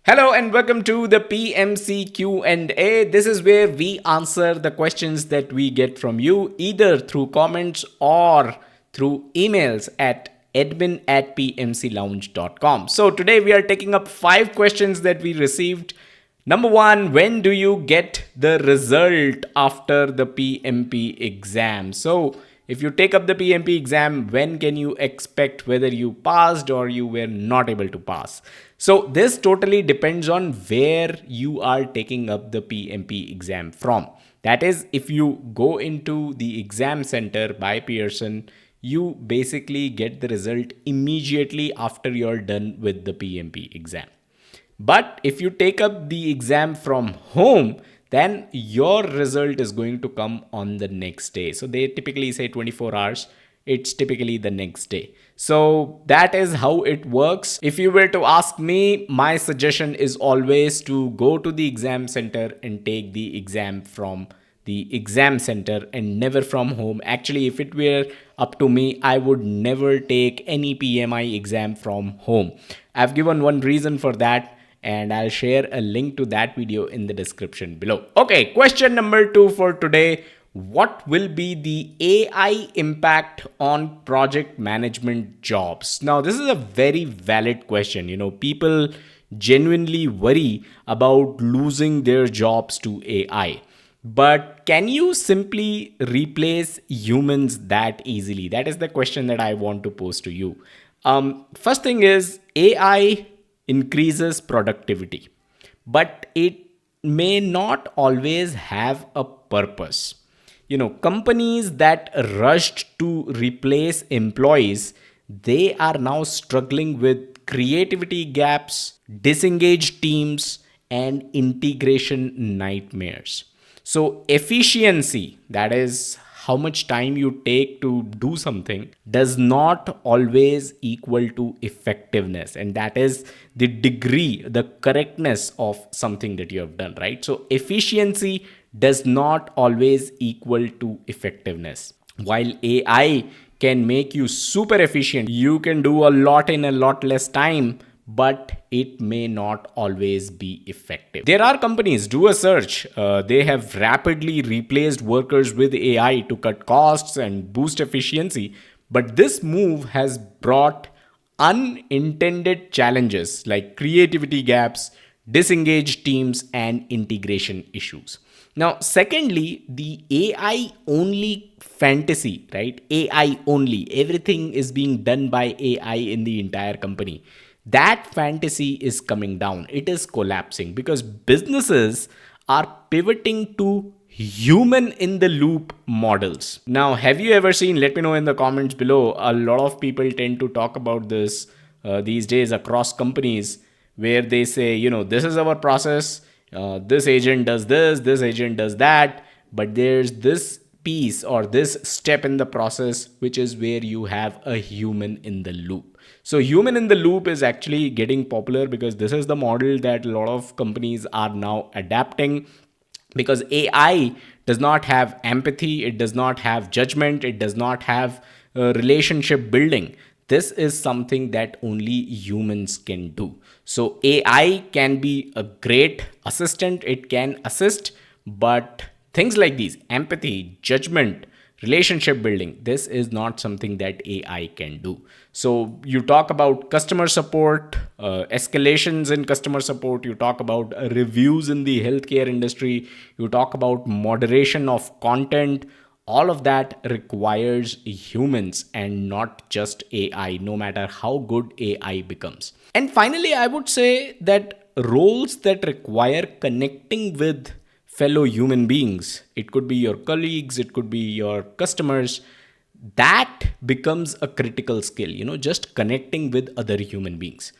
Hello and welcome to the PMC Q&A. This is where we answer the questions that we get from you either through comments or through emails at admin@pmclounge.com. So today we are taking up 5 questions that we received. Number 1, when do you get the result after the PMP exam? So if you take up the PMP exam, when can you expect whether you passed or you were not able to pass? So this totally depends on where you are taking up the PMP exam from. That is, if you go into the exam center by Pearson, you basically get the result immediately after you're done with the PMP exam. But if you take up the exam from home, then your result is going to come on the next day. So they typically say 24 hours. It's typically the next day. So that is how it works. If you were to ask me, my suggestion is always to go to the exam center and take the exam from the exam center and never from home. Actually, if it were up to me, I would never take any PMI exam from home. I've given one reason for that, and I'll share a link to that video in the description below. Okay, question number 2 for today. What will be the AI impact on project management jobs? Now, this is a very valid question. People genuinely worry about losing their jobs to AI. But can you simply replace humans that easily? That is the question that I want to pose to you. First thing is, AI increases productivity, but it may not always have a purpose. Companies that rushed to replace employees, they are now struggling with creativity gaps, disengaged teams, and integration nightmares. So efficiency, that is how much time you take to do something, does not always equal to effectiveness, and that is the degree, the correctness of something that you have done, right? So efficiency does not always equal to effectiveness. While AI can make you super efficient, you can do a lot in a lot less time, but it may not always be effective. There are companies, do a search, they have rapidly replaced workers with AI to cut costs and boost efficiency. But this move has brought unintended challenges like creativity gaps, disengaged teams, and integration issues. Now, secondly, the AI only fantasy, right? AI only, everything is being done by AI in the entire company. That fantasy is coming down. It is collapsing because businesses are pivoting to human in the loop models. Now, have you ever seen, let me know in the comments below, a lot of people tend to talk about this these days across companies, where they say, this is our process, this agent does this agent does that, but there's this piece or this step in the process which is where you have a human in the loop. So human in the loop is actually getting popular because this is the model that a lot of companies are now adapting, because AI does not have empathy, it does not have judgment, it does not have relationship building. This is something that only humans can do. So AI can be a great assistant, it can assist, but things like these, empathy, judgment, relationship building, this is not something that AI can do. So you talk about customer support, escalations in customer support, you talk about reviews in the healthcare industry, you talk about moderation of content. All of that requires humans and not just AI, no matter how good AI becomes. And finally, I would say that roles that require connecting with fellow human beings, it could be your colleagues, it could be your customers, that becomes a critical skill, just connecting with other human beings.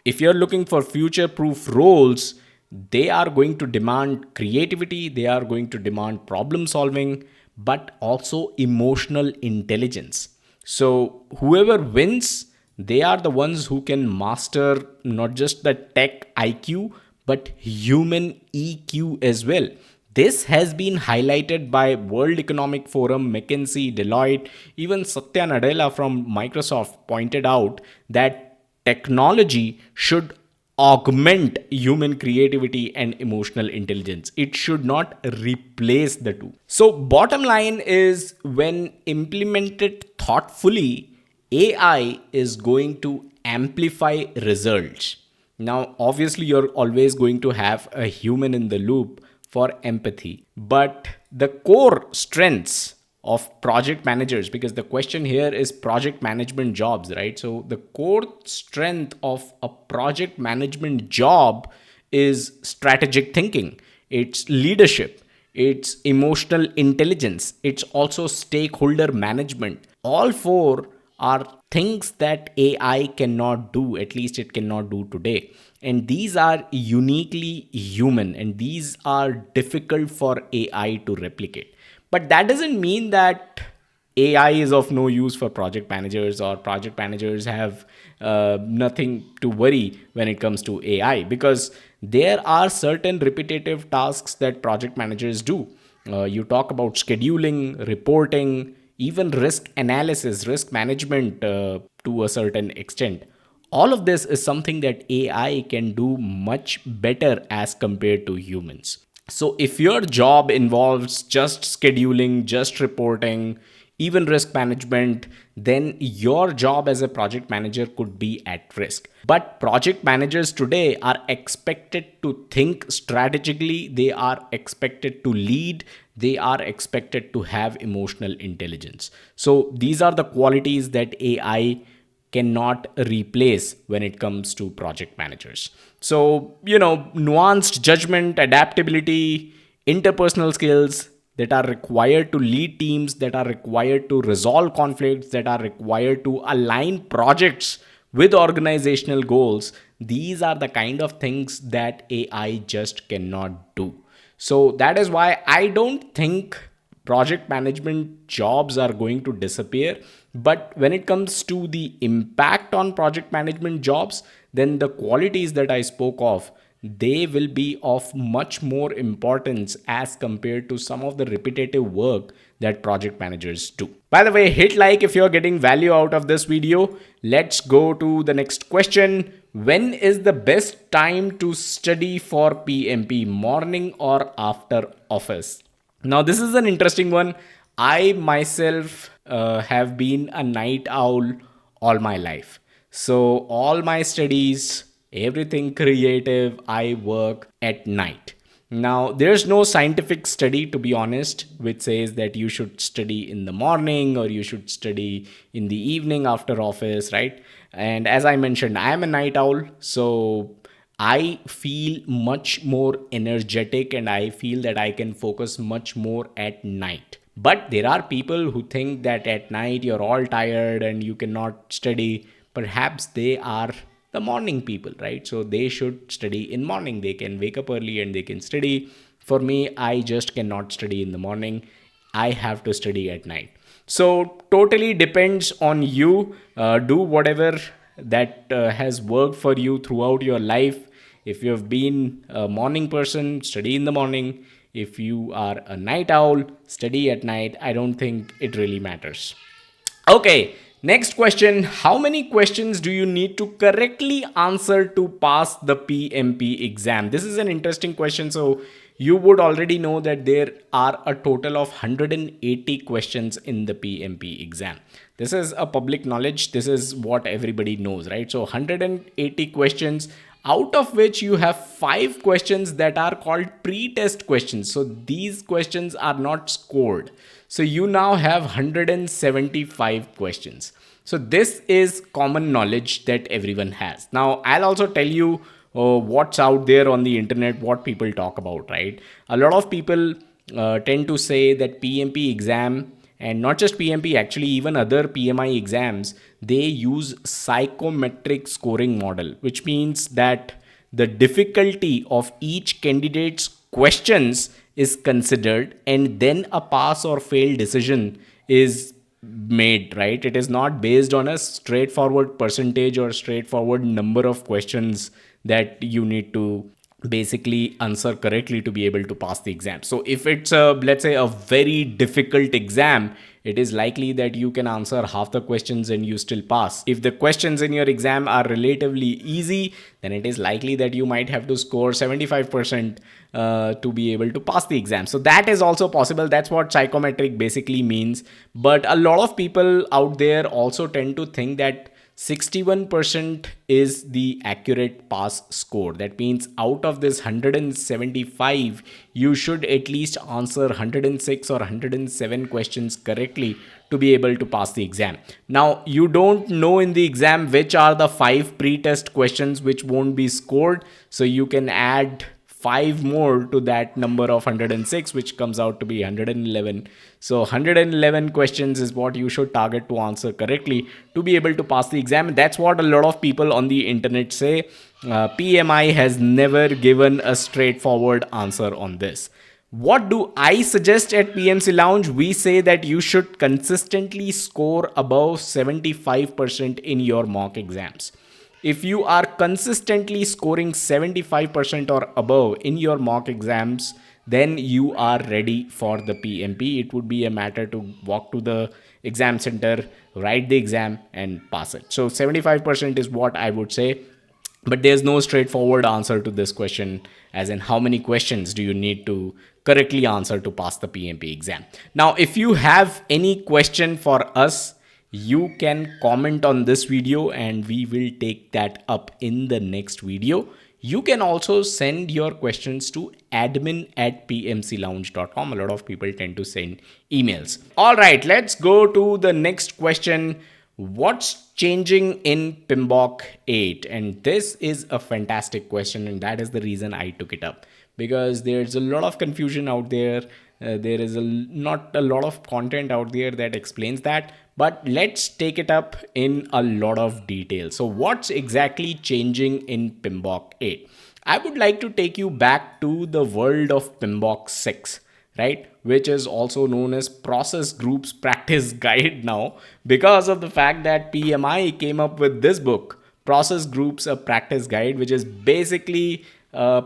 If you're looking for future proof roles, they are going to demand creativity, they are going to demand problem solving, but also emotional intelligence. So whoever wins, they are the ones who can master not just the tech IQ, but human EQ as well. This has been highlighted by World Economic Forum, McKinsey, Deloitte, even Satya Nadella from Microsoft pointed out that technology should augment human creativity and emotional intelligence. It should not replace the two. So, bottom line is, when implemented thoughtfully, AI is going to amplify results. Now, obviously, you're always going to have a human in the loop for empathy, but the core strengths of project managers, because the question here is project management jobs, right? So the core strength of a project management job is strategic thinking, it's leadership, it's emotional intelligence, it's also stakeholder management. All four are things that AI cannot do, at least it cannot do today. And these are uniquely human, and these are difficult for AI to replicate. But that doesn't mean that AI is of no use for project managers, or project managers have nothing to worry when it comes to AI, because there are certain repetitive tasks that project managers do. You talk about scheduling, reporting, even risk analysis, risk management to a certain extent. All of this is something that AI can do much better as compared to humans. So, if your job involves just scheduling, just reporting, even risk management, then your job as a project manager could be at risk. But project managers today are expected to think strategically, they are expected to lead, they are expected to have emotional intelligence. So, these are the qualities that AI cannot replace when it comes to project managers. So, nuanced judgment, adaptability, interpersonal skills that are required to lead teams, that are required to resolve conflicts, that are required to align projects with organizational goals, these are the kind of things that AI just cannot do. So, that is why I don't think project management jobs are going to disappear. But when it comes to the impact on project management jobs, then the qualities that I spoke of, they will be of much more importance as compared to some of the repetitive work that project managers do. By the way, hit like if you're getting value out of this video. Let's go to the next question. When is the best time to study for PMP, morning or after office? Now, this is an interesting one. I myself have been a night owl all my life. So, all my studies, everything creative, I work at night. Now, there's no scientific study, to be honest, which says that you should study in the morning or you should study in the evening after office, right? And as I mentioned, I am a night owl. So, I feel much more energetic and I feel that I can focus much more at night. But there are people who think that at night you're all tired and you cannot study. Perhaps they are the morning people, right? So they should study in morning. They can wake up early and they can study. For me, I just cannot study in the morning. I have to study at night. So totally depends on you. Do whatever that has worked for you throughout your life. If you have been a morning person, study in the morning. If you are a night owl, study at night. I don't think it really matters. Okay, next question. How many questions do you need to correctly answer to pass the PMP exam? This is an interesting question. So, you would already know that there are a total of 180 questions in the PMP exam. This is a public knowledge. This is what everybody knows, right? So, 180 questions, out of which you have 5 questions that are called pre-test questions. So these questions are not scored. So you now have 175 questions. So this is common knowledge that everyone has. Now I'll also tell you what's out there on the internet, what people talk about, right? A lot of people tend to say that PMP exam, and not just PMP, actually even other PMI exams, they use psychometric scoring model, which means that the difficulty of each candidate's questions is considered and then a pass or fail decision is made, right? It is not based on a straightforward percentage or straightforward number of questions that you need to basically answer correctly to be able to pass the exam. So if it's a, let's say, a very difficult exam, it is likely that you can answer half the questions and you still pass. If the questions in your exam are relatively easy, then it is likely that you might have to score 75% to be able to pass the exam. So that is also possible. That's what psychometric basically means. But a lot of people out there also tend to think that 61% is the accurate pass score. That means out of this 175, you should at least answer 106 or 107 questions correctly to be able to pass the exam. Now, you don't know in the exam which are the 5 pre-test questions which won't be scored. So you can add 5 more to that number of 106, which comes out to be 111. So 111 questions is what you should target to answer correctly to be able to pass the exam. That's what a lot of people on the internet say. PMI has never given a straightforward answer on this. What do I suggest at PMC Lounge? We say that you should consistently score above 75% in your mock exams. If you are consistently scoring 75% or above in your mock exams, then you are ready for the PMP. It would be a matter to walk to the exam center, write the exam, and pass it. So 75% is what I would say. But there's no straightforward answer to this question, as in how many questions do you need to correctly answer to pass the PMP exam. Now, if you have any question for us, you can comment on this video and we will take that up in the next video. You can also send your questions to admin@pmclounge.com. A lot of people tend to send emails. All right, let's go to the next question. What's changing in PMBOK 8? And this is a fantastic question, and that is the reason I took it up, because there's a lot of confusion out there. There is not a lot of content out there that explains that, but let's take it up in a lot of detail. So what's exactly changing in PMBOK 8? I would like to take you back to the world of PMBOK 6, right? Which is also known as Process Groups Practice Guide now, because of the fact that PMI came up with this book, Process Groups a Practice Guide, which is basically a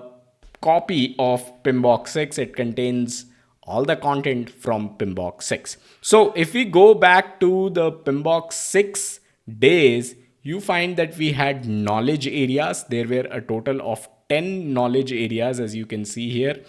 copy of PMBOK 6. It contains all the content from PMBOK 6. So if we go back to the PMBOK 6 days, you find that we had knowledge areas. There were a total of 10 knowledge areas, as you can see here.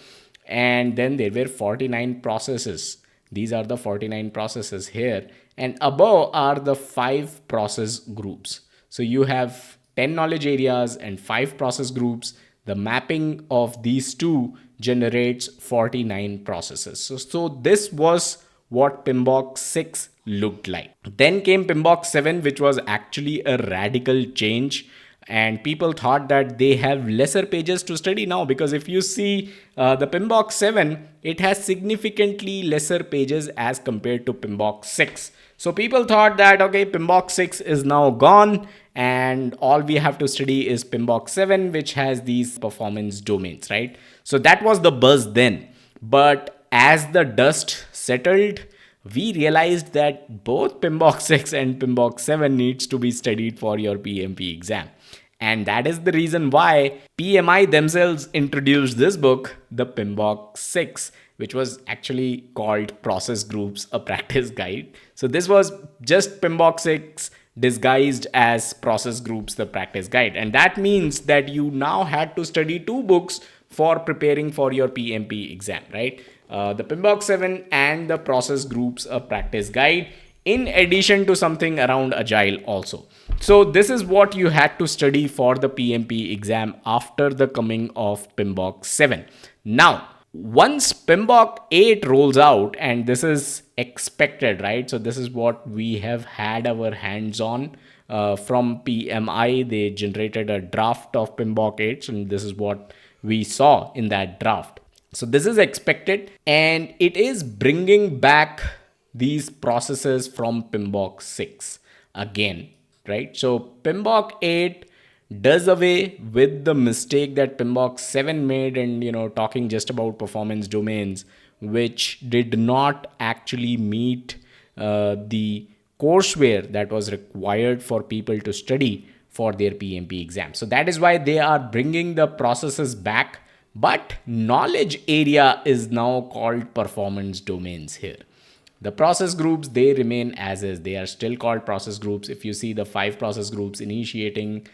And then there were 49 processes. These are the 49 processes here. And above are the 5 process groups. So you have 10 knowledge areas and 5 process groups. The mapping of these two generates 49 processes. So this was what PMBOK 6 looked like. Then came PMBOK 7, which was actually a radical change. And people thought that they have lesser pages to study now, because if you see the PMBOK 7, it has significantly lesser pages as compared to PMBOK 6. So people thought that, okay, PMBOK 6 is now gone and all we have to study is PMBOK 7, which has these performance domains, right? So that was the buzz then. But as the dust settled, we realized that both PMBOK 6 and PMBOK 7 needs to be studied for your PMP exam. And that is the reason why PMI themselves introduced this book, the PMBOK 6, which was actually called Process Groups, a Practice Guide. So this was just PMBOK 6 disguised as Process Groups, the Practice Guide. And that means that you now had to study 2 books for preparing for your PMP exam, right? The PMBOK 7 and the Process Groups, a Practice Guide, in addition to something around Agile also. So this is what you had to study for the PMP exam after the coming of PMBOK 7. Now, once PMBOK 8 rolls out, and this is expected, right? So this is what we have had our hands on from PMI. They generated a draft of PMBOK 8, and this is what we saw in that draft. So this is expected, and it is bringing back these processes from PMBOK 6 again, right? So PMBOK 8 does away with the mistake that PMBOK 7 made, and talking just about performance domains, which did not actually meet the courseware that was required for people to study for their PMP exam. So that is why they are bringing the processes back, but knowledge area is now called performance domains here. The process groups, they remain as is. They are still called process groups. If you see the 5 process groups: initiating,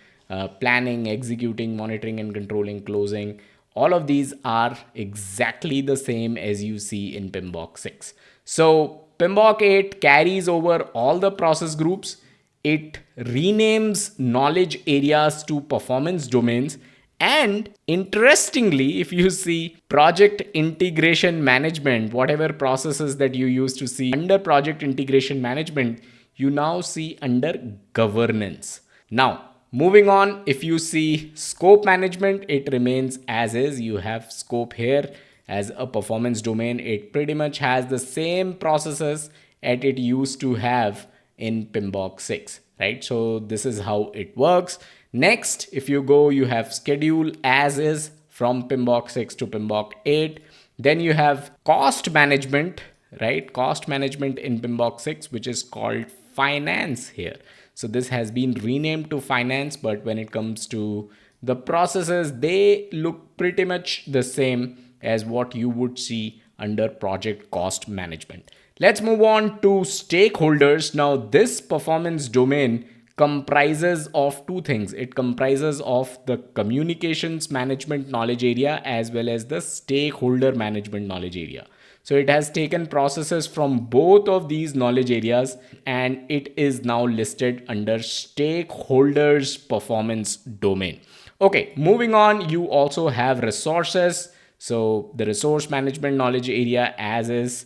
planning, executing, monitoring and controlling, closing, all of these are exactly the same as you see in PMBOK 6. So PMBOK 8 carries over all the process groups. It renames knowledge areas to performance domains. And interestingly, if you see project integration management, whatever processes that you used to see under project integration management, you now see under governance. Now, moving on, if you see scope management, it remains as is. You have scope here as a performance domain. It pretty much has the same processes that it used to have in PMBOK 6, right? So this is how it works. Next, if you go, you have schedule as is from PMBOK 6 to PMBOK 8. Then you have cost management, right? Cost management in PMBOK 6, which is called finance here. So this has been renamed to finance, but when it comes to the processes, they look pretty much the same as what you would see under project cost management. Let's move on to stakeholders. Now, this performance domain comprises of two things. It comprises of the communications management knowledge area as well as the stakeholder management knowledge area. So it has taken processes from both of these knowledge areas and it is now listed under stakeholders performance domain. Okay, moving on, you also have resources. So the resource management knowledge area as is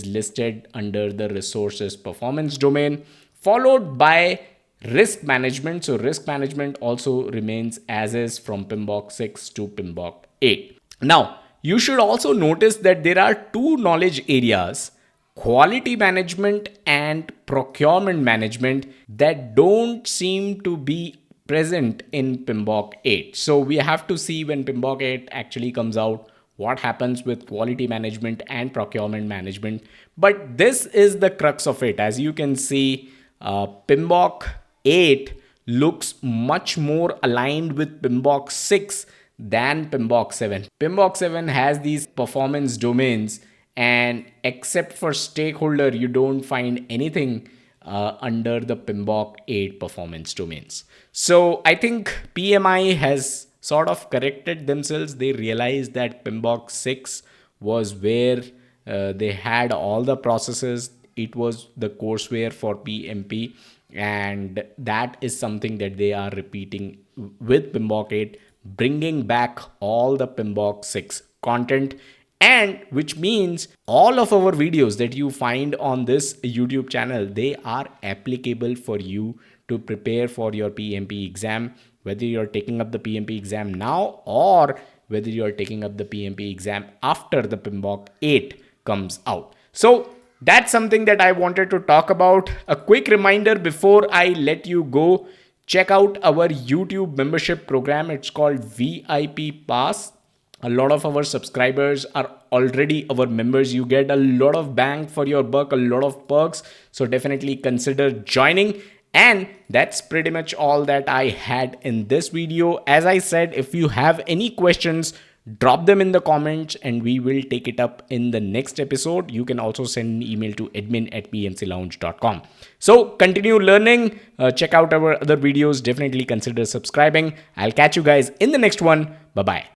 listed under the resources performance domain, followed by risk management. So risk management also remains as is from PMBOK 6 to PMBOK 8. Now, you should also notice that there are two knowledge areas, quality management and procurement management, that don't seem to be present in PMBOK 8. So we have to see when PMBOK 8 actually comes out, what happens with quality management and procurement management. But this is the crux of it. As you can see, PMBOK 8 looks much more aligned with PMBOK 6 than PMBOK 7. PMBOK 7 has these performance domains, and except for stakeholder, you don't find anything under the PMBOK 8 performance domains. So I think PMI has sort of corrected themselves. They realized that PMBOK 6 was where they had all the processes. It was the courseware for PMP, and that is something that they are repeating with PMBOK 8, bringing back all the PMBOK 6 content, and which means all of our videos that you find on this YouTube channel, they are applicable for you to prepare for your PMP exam, whether you're taking up the PMP exam now or whether you're taking up the PMP exam after the PMBOK 8 comes out. So that's something that I wanted to talk about. A quick reminder before I let you go, check out our YouTube membership program. It's called VIP Pass. A lot of our subscribers are already our members. You get a lot of bang for your buck, a lot of perks. So definitely consider joining. And that's pretty much all that I had in this video. As I said, if you have any questions, drop them in the comments and we will take it up in the next episode. You can also send an email to admin@pmclounge.com. So continue learning, check out our other videos, definitely consider subscribing. I'll catch you guys in the next one. Bye-bye.